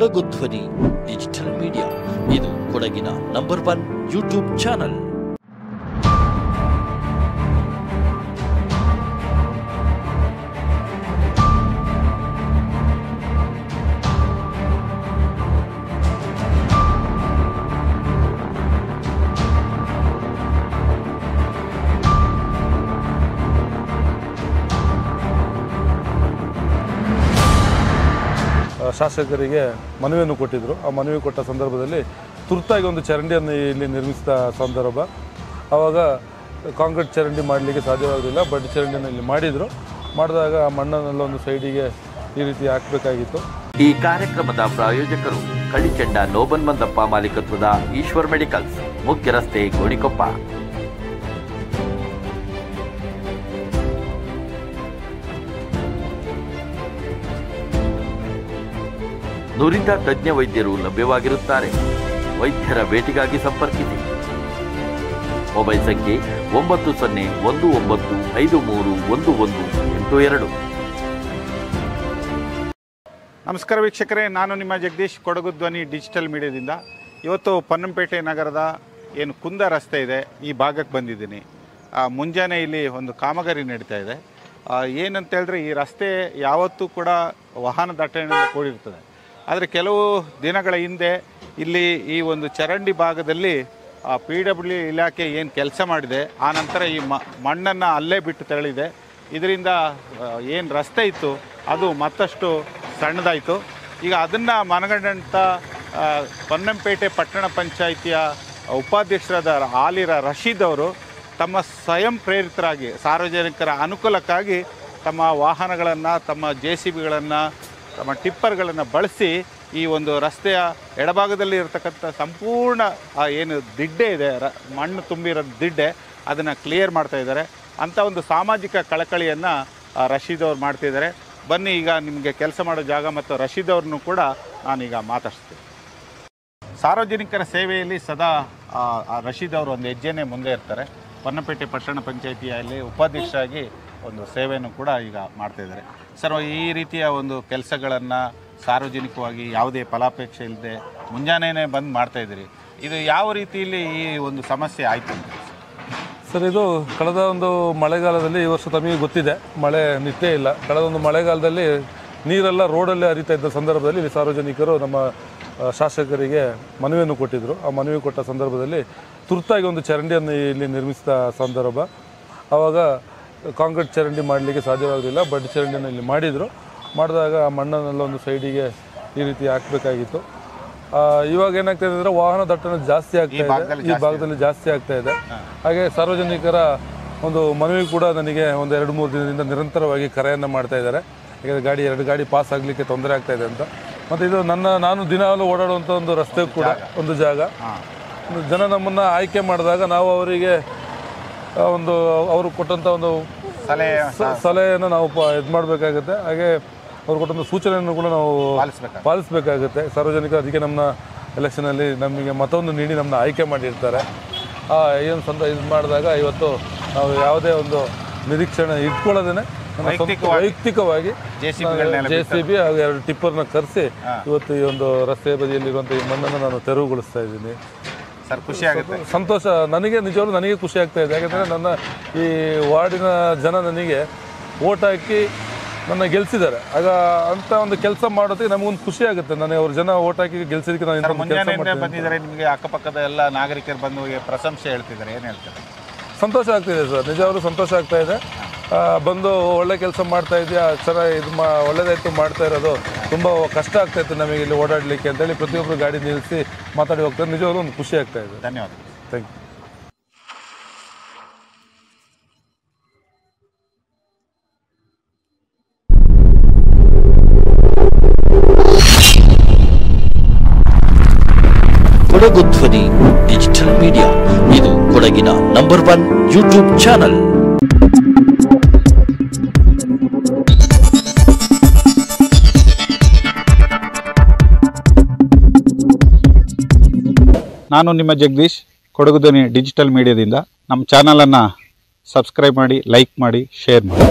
ಕೊಡಗು ಧ್ವನಿ digital media, ಇದು ಕೊಡಗಿನ ನಂಬರ್ 1 ಯೂಟ್ಯೂಬ್ ಚಾನಲ್. ಶಾಸಕರಿಗೆ ಮನವಿಯನ್ನು ಕೊಟ್ಟಿದ್ದರು. ಆ ಮನವಿ ಕೊಟ್ಟ ಸಂದರ್ಭದಲ್ಲಿ ತುರ್ತಾಗಿ ಒಂದು ಚರಂಡಿಯನ್ನು ಇಲ್ಲಿ ನಿರ್ಮಿಸಿದ ಸಂದರ್ಭ. ಆವಾಗ ಕಾಂಕ್ರೀಟ್ ಚರಂಡಿ ಮಾಡಲಿಕ್ಕೆ ಸಾಧ್ಯವಾಗಲಿಲ್ಲ, ಬಡ್ ಚರಂಡಿಯನ್ನು ಇಲ್ಲಿ ಮಾಡಿದಾಗ ಆ ಮಣ್ಣನ್ನೆಲ್ಲ ಒಂದು ಸೈಡಿಗೆ ಈ ರೀತಿ ಹಾಕಬೇಕಾಗಿತ್ತು. ಈ ಕಾರ್ಯಕ್ರಮದ ಪ್ರಾಯೋಜಕರು ಕಳಿಚಂಡ ನೋಬನ್ ಮಂದಪ್ಪ ಮಾಲೀಕತ್ವದ ಈಶ್ವರ್ ಮೆಡಿಕಲ್ಸ್, ಮುಖ್ಯ ರಸ್ತೆ, ಗೋಣಿಕೊಪ್ಪ. ನುರಿತ ತಜ್ಞ ವೈದ್ಯರು ಲಭ್ಯವಾಗಿರುತ್ತಾರೆ. ವೈದ್ಯರ ಭೇಟಿಗಾಗಿ ಸಂಪರ್ಕಿಸಿ. ಮೊಬೈಲ್ ಸಂಖ್ಯೆ 9019531182. ನಮಸ್ಕಾರ ವೀಕ್ಷಕರೇ, ನಾನು ನಿಮ್ಮ ಜಗದೀಶ್, ಕೊಡಗು ಧ್ವನಿ ಡಿಜಿಟಲ್ ಮೀಡಿಯಾದಿಂದ. ಇವತ್ತು ಪೊನ್ನಂಪೇಟೆ ನಗರದ ಏನು ಕುಂದ ರಸ್ತೆ ಇದೆ, ಈ ಭಾಗಕ್ಕೆ ಬಂದಿದ್ದೀನಿ. ಮುಂಜಾನೆ ಇಲ್ಲಿ ಒಂದು ಕಾಮಗಾರಿ ನಡೀತಾ ಇದೆ. ಏನಂತ ಹೇಳಿದ್ರೆ, ಈ ರಸ್ತೆ ಯಾವತ್ತೂ ಕೂಡ ವಾಹನ ದಟ್ಟಣೆಯಿಂದ ಕೂಡಿರ್ತದೆ. ಆದರೆ ಕೆಲವು ದಿನಗಳ ಹಿಂದೆ ಇಲ್ಲಿ ಈ ಒಂದು ಚರಂಡಿ ಭಾಗದಲ್ಲಿ PWD ಇಲಾಖೆ ಏನು ಕೆಲಸ ಮಾಡಿದೆ, ಆ ನಂತರ ಈ ಮಣ್ಣನ್ನು ಅಲ್ಲೇ ಬಿಟ್ಟು ತೆರಳಿದೆ. ಇದರಿಂದ ಏನು ರಸ್ತೆ ಇತ್ತು ಅದು ಮತ್ತಷ್ಟು ಸಣ್ಣದಾಯಿತು. ಈಗ ಅದನ್ನು ಮನಗಂಡಂಥ ಪೊನ್ನಂಪೇಟೆ ಪಟ್ಟಣ ಪಂಚಾಯಿತಿಯ ಉಪಾಧ್ಯಕ್ಷರಾದ ಆಲಿರ ರಶೀದ್ ಅವರು ತಮ್ಮ ಸ್ವಯಂ ಪ್ರೇರಿತರಾಗಿ ಸಾರ್ವಜನಿಕರ ಅನುಕೂಲಕ್ಕಾಗಿ ತಮ್ಮ ವಾಹನಗಳನ್ನು, ತಮ್ಮ JCBಗಳನ್ನು, ತಮ್ಮ ಟಿಪ್ಪರ್ಗಳನ್ನು ಬಳಸಿ ಈ ಒಂದು ರಸ್ತೆಯ ಎಡಭಾಗದಲ್ಲಿ ಇರತಕ್ಕಂಥ ಸಂಪೂರ್ಣ ಏನು ದಿಡ್ಡೆ ಇದೆ, ಮಣ್ಣು ತುಂಬಿರೋ ದಿಡ್ಡೆ, ಅದನ್ನು ಕ್ಲಿಯರ್ ಮಾಡ್ತಾಯಿದ್ದಾರೆ. ಅಂಥ ಒಂದು ಸಾಮಾಜಿಕ ಕಳಕಳಿಯನ್ನು ರಶೀದ್ ಅವ್ರು ಮಾಡ್ತಿದ್ದಾರೆ. ಬನ್ನಿ, ಈಗ ನಿಮಗೆ ಕೆಲಸ ಮಾಡೋ ಜಾಗ ಮತ್ತು ರಶೀದ್ ಅವ್ರನ್ನೂ ಕೂಡ ನಾನೀಗ ಮಾತಾಡ್ತೀನಿ. ಸಾರ್ವಜನಿಕರ ಸೇವೆಯಲ್ಲಿ ಸದಾ ರಶೀದ್ ಅವರು ಒಂದು ಹೆಜ್ಜೆನೇ ಮುಂದೆ ಇರ್ತಾರೆ. ಪೊನ್ನಂಪೇಟೆ ಪಟ್ಟಣ ಪಂಚಾಯಿತಿಯಲ್ಲಿ ಉಪಾಧ್ಯಕ್ಷರಾಗಿ ಒಂದು ಸೇವೆಯನ್ನು ಕೂಡ ಈಗ ಮಾಡ್ತಾಯಿದ್ದಾರೆ. ಸರ್, ಈ ರೀತಿಯ ಒಂದು ಕೆಲಸಗಳನ್ನು ಸಾರ್ವಜನಿಕವಾಗಿ ಯಾವುದೇ ಫಲಾಪೇಕ್ಷೆ ಇಲ್ಲದೆ ಮುಂಜಾನೆಯೇ ಬಂದು ಮಾಡ್ತಾಯಿದ್ದೀರಿ. ಇದು ಯಾವ ರೀತಿಯಲ್ಲಿ ಈ ಒಂದು ಸಮಸ್ಯೆ ಆಯಿತು ಅಂತ? ಸರ್, ಇದು ಕಳೆದ ಒಂದು ಮಳೆಗಾಲದಲ್ಲಿ, ಈ ವರ್ಷ ತಮಗೆ ಗೊತ್ತಿದೆ, ಮಳೆ ನಿತ್ಯ ಇಲ್ಲ. ಕಳೆದ ಒಂದು ಮಳೆಗಾಲದಲ್ಲಿ ನೀರೆಲ್ಲ ರೋಡಲ್ಲೇ ಹರಿತಾ ಇದ್ದ ಸಂದರ್ಭದಲ್ಲಿ ಇಲ್ಲಿ ಸಾರ್ವಜನಿಕರು ನಮ್ಮ ಶಾಸಕರಿಗೆ ಮನವಿಯನ್ನು ಕೊಟ್ಟಿದ್ದರು. ಆ ಮನವಿ ಕೊಟ್ಟ ಸಂದರ್ಭದಲ್ಲಿ ತುರ್ತಾಗಿ ಒಂದು ಚರಂಡಿಯನ್ನು ಇಲ್ಲಿ ನಿರ್ಮಿಸಿದ ಸಂದರ್ಭ. ಆವಾಗ ಕಾಂಕ್ರೀಟ್ ಚರಂಡಿ ಮಾಡಲಿಕ್ಕೆ ಸಾಧ್ಯವಾಗಲಿಲ್ಲ, ಬಡ್ ಚರಂಡಿಯನ್ನು ಇಲ್ಲಿ ಮಾಡಿದಾಗ ಆ ಮಣ್ಣನ್ನೆಲ್ಲ ಒಂದು ಸೈಡಿಗೆ ಈ ರೀತಿ ಹಾಕಬೇಕಾಗಿತ್ತು. ಇವಾಗ ಏನಾಗ್ತಾಯಿದೆ ಅಂದರೆ ವಾಹನ ದಟ್ಟಣೆ ಜಾಸ್ತಿ ಆಗ್ತಾ ಇದೆ, ಈ ಭಾಗದಲ್ಲಿ ಜಾಸ್ತಿ ಆಗ್ತಾ ಇದೆ. ಹಾಗೆ ಸಾರ್ವಜನಿಕರ ಒಂದು ಮನವಿ ಕೂಡ ನನಗೆ ಒಂದು 2-3 ದಿನದಿಂದ ನಿರಂತರವಾಗಿ ಕರೆಯನ್ನು ಮಾಡ್ತಾ ಇದ್ದಾರೆ. ಯಾಕಂದರೆ 2 ಗಾಡಿ ಪಾಸ್ ಆಗಲಿಕ್ಕೆ ತೊಂದರೆ ಆಗ್ತಾ ಇದೆ ಅಂತ. ಮತ್ತು ಇದು ನಾನು ದಿನಾಲೂ ಓಡಾಡುವಂಥ ಒಂದು ರಸ್ತೆ ಕೂಡ ಒಂದು ಜಾಗ. ಜನ ನಮ್ಮನ್ನು ಆಯ್ಕೆ ಮಾಡಿದಾಗ ನಾವು ಅವರಿಗೆ ಅವರು ಕೊಟ್ಟಂಥ ಒಂದು ಸಲಹೆಯನ್ನು ನಾವು ಇದು ಮಾಡಬೇಕಾಗುತ್ತೆ. ಹಾಗೆ ಅವ್ರು ಕೊಟ್ಟಂಥ ಸೂಚನೆಯನ್ನು ಕೂಡ ನಾವು ಪಾಲಿಸಬೇಕಾಗುತ್ತೆ. ಸಾರ್ವಜನಿಕರು ಅದಕ್ಕೆ ನಮ್ಮ ಎಲೆಕ್ಷನಲ್ಲಿ ನಮಗೆ ಮತವನ್ನು ನೀಡಿ ನಮ್ಮನ್ನ ಆಯ್ಕೆ ಮಾಡಿರ್ತಾರೆ. ಏನು ಇದು ಮಾಡಿದಾಗ ಇವತ್ತು ನಾವು ಯಾವುದೇ ಒಂದು ನಿರೀಕ್ಷಣೆ ಇಟ್ಕೊಳ್ಳೋದೇ ವೈಯಕ್ತಿಕವಾಗಿ JCB ಹಾಗೂ 2 ಟಿಪ್ಪರ್ನ ಕರೆಸಿ ಇವತ್ತು ಈ ಒಂದು ರಸ್ತೆ ಬದಿಯಲ್ಲಿರುವಂಥ ಈ ಮಣ್ಣನ್ನು ನಾನು ತೆರವುಗೊಳಿಸ್ತಾ ಇದ್ದೀನಿ. ಸರ್, ಖುಷಿ ಆಗುತ್ತೆ, ಸಂತೋಷ. ನಿಜವಾಗ್ಲೂ ನನಗೆ ಖುಷಿ ಆಗ್ತಾ ಇದೆ. ಯಾಕಂದರೆ ನನ್ನ ಈ ವಾರ್ಡಿನ ಜನ ನನಗೆ ಓಟ್ ಹಾಕಿ ನನ್ನ ಗೆಲ್ಸಿದ್ದಾರೆ. ಆಗ ಅಂಥ ಒಂದು ಕೆಲಸ ಮಾಡೋದಕ್ಕೆ ನಮಗೊಂದು ಖುಷಿ ಆಗುತ್ತೆ. ನನಗೆ ಅವ್ರ ಜನ ಓಟ್ ಹಾಕಿ ಗೆಲ್ಸಿದಕ್ಕೆ ನಾನು ಬಂದಿದ್ದಾರೆ. ನಿಮಗೆ ಅಕ್ಕಪಕ್ಕದ ಎಲ್ಲ ನಾಗರಿಕರು ಬಂದು ಪ್ರಶಂಸೆ ಹೇಳ್ತಿದ್ದಾರೆ, ಏನು ಹೇಳ್ತಾರೆ? ಸಂತೋಷ ಆಗ್ತಿದೆ ಸರ್, ನಿಜವಾಗ್ಲೂ ಸಂತೋಷ ಆಗ್ತಾ ಇದೆ. ಬಂದು ಒಳ್ಳೆ ಕೆಲಸ ಮಾಡ್ತಾ ಇದೆಯಾ, ಚೆನ್ನಾಗಿ ಒಳ್ಳೇದಾಯ್ತು ಮಾಡ್ತಾ ಇರೋದು. ತುಂಬ ಕಷ್ಟ ಆಗ್ತಾಯಿತ್ತು ನಮಗೆ ಇಲ್ಲಿ ಓಡಾಡಲಿಕ್ಕೆ ಅಂತೇಳಿ ಪ್ರತಿಯೊಬ್ಬರು ಗಾಡಿ ನಿಲ್ಲಿಸಿ ಮಾತಾಡಿ ಹೋಗ್ತಾರೆ. ನಿಜವಾಗ್ಲೂ ಒಂದು ಖುಷಿ ಆಗ್ತಾ ಇದೆ. ಧನ್ಯವಾದ. Thank you. ಕೊಡಗು ಧ್ವನಿ ಡಿಜಿಟಲ್ ಮೀಡಿಯಾ, ಇದು ಕೊಡಗಿನ ನಂಬರ್ 1 ಯೂಟ್ಯೂಬ್ ಚಾನಲ್. ನಾನು ನಿಮ್ಮ ಜಗದೀಶ್, ಕೊಡಗು ಧ್ವನಿ ಡಿಜಿಟಲ್ ಮೀಡಿಯಾದಿಂದ. ನಮ್ಮ ಚಾನಲನ್ನು ಸಬ್ಸ್ಕ್ರೈಬ್ ಮಾಡಿ, ಲೈಕ್ ಮಾಡಿ, ಶೇರ್ ಮಾಡಿ.